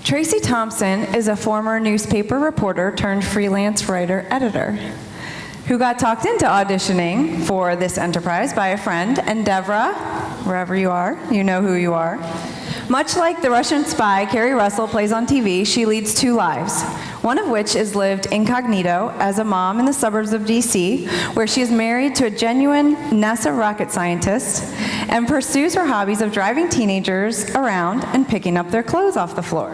Tracy Thompson is a former newspaper reporter turned freelance writer-editor who got talked into auditioning for this enterprise by a friend, and Devra, wherever you are, you know who you are. Much like the Russian spy Carrie Russell plays on TV, she leads two lives, one of which is lived incognito as a mom in the suburbs of DC, where she is married to a genuine NASA rocket scientist and pursues her hobbies of driving teenagers around and picking up their clothes off the floor.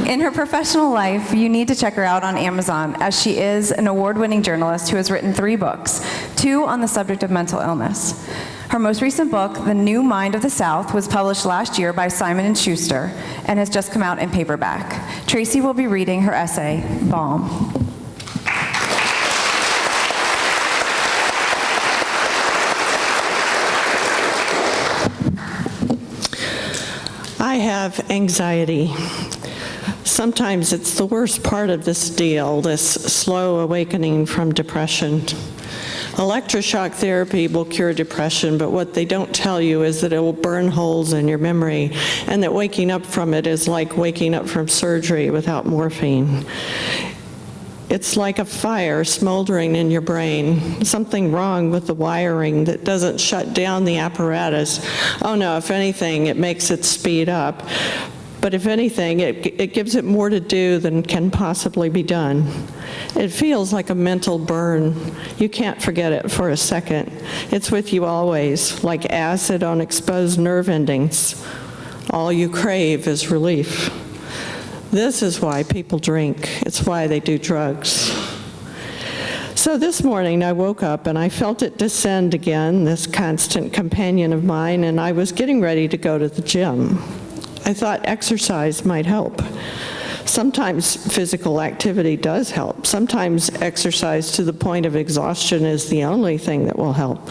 In her professional life, you need to check her out on Amazon, as she is an award-winning journalist who has written 3 books, 2 on the subject of mental illness. Her most recent book, The New Mind of the South, was published last year by Simon Schuster and has just come out in paperback. Tracy will be reading her essay, Balm. I have anxiety. Sometimes it's the worst part of this deal, this slow awakening from depression. Electroshock therapy will cure depression, but what they don't tell you is that it will burn holes in your memory, and that waking up from it is like waking up from surgery without morphine. It's like a fire smoldering in your brain, something wrong with the wiring that doesn't shut down the apparatus. Oh no, if anything, it makes it speed up. But if anything, it gives it more to do than can possibly be done. It feels like a mental burn. You can't forget it for a second. It's with you always, like acid on exposed nerve endings. All you crave is relief. This is why people drink. It's why they do drugs. So this morning I woke up and I felt it descend again, this constant companion of mine, and I was getting ready to go to the gym. I thought exercise might help. Sometimes physical activity does help. Sometimes exercise to the point of exhaustion is the only thing that will help.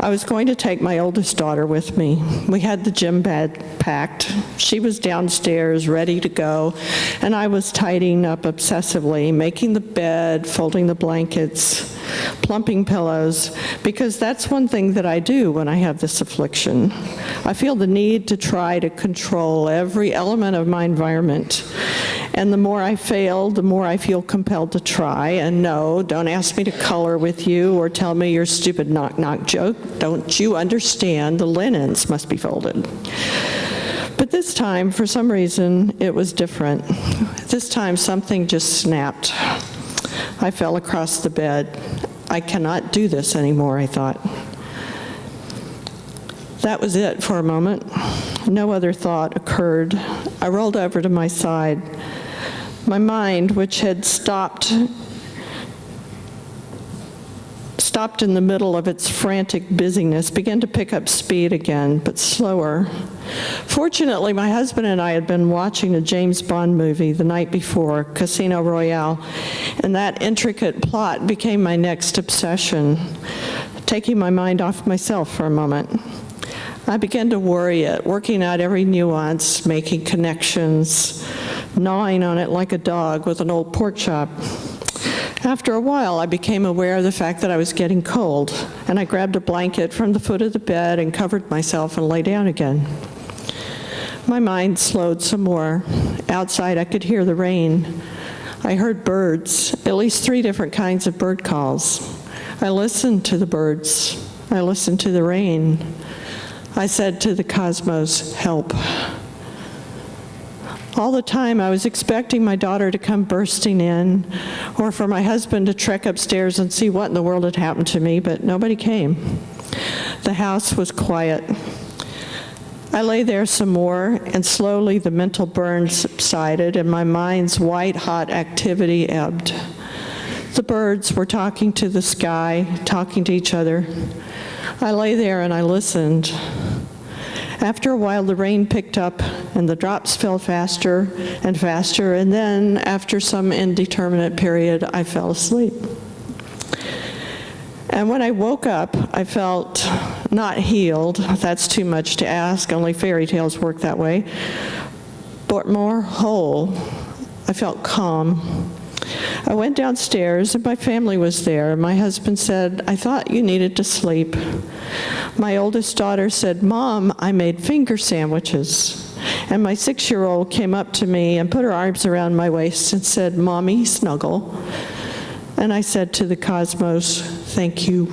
I was going to take my oldest daughter with me. We had the gym bag packed. She was downstairs, ready to go, and I was tidying up obsessively, making the bed, folding the blankets, plumping pillows, because that's one thing that I do when I have this affliction. I feel the need to try to control every element of my environment. And the more I fail, the more I feel compelled to try. And no, don't ask me to color with you or tell me your stupid knock-knock joke. Don't you understand? The linens must be folded. But this time, for some reason, it was different. This time, something just snapped. I fell across the bed. I cannot do this anymore, I thought. That was it for a moment. No other thought occurred. I rolled over to my side. My mind, which had stopped in the middle of its frantic busyness, began to pick up speed again, but slower. Fortunately, my husband and I had been watching a James Bond movie the night before, Casino Royale, and that intricate plot became my next obsession, taking my mind off myself for a moment. I began to worry it, working out every nuance, making connections, gnawing on it like a dog with an old pork chop. After a while, I became aware of the fact that I was getting cold, and I grabbed a blanket from the foot of the bed and covered myself and lay down again. My mind slowed some more. Outside, I could hear the rain. I heard birds, at least 3 different kinds of bird calls. I listened to the birds. I listened to the rain. I said to the cosmos, help. All the time I was expecting my daughter to come bursting in, or for my husband to trek upstairs and see what in the world had happened to me, but nobody came. The house was quiet. I lay there some more, and slowly the mental burn subsided and my mind's white-hot activity ebbed. The birds were talking to the sky, talking to each other. I lay there and I listened. After a while, the rain picked up and the drops fell faster and faster, and then, after some indeterminate period, I fell asleep. And when I woke up, I felt not healed. That's too much to ask, only fairy tales work that way, but more whole. I felt calm. I went downstairs and my family was there. My husband said, I thought you needed to sleep. My oldest daughter said, Mom, I made finger sandwiches. And my 6-year-old came up to me and put her arms around my waist and said, "Mommy, snuggle." And I said to the cosmos, "Thank you."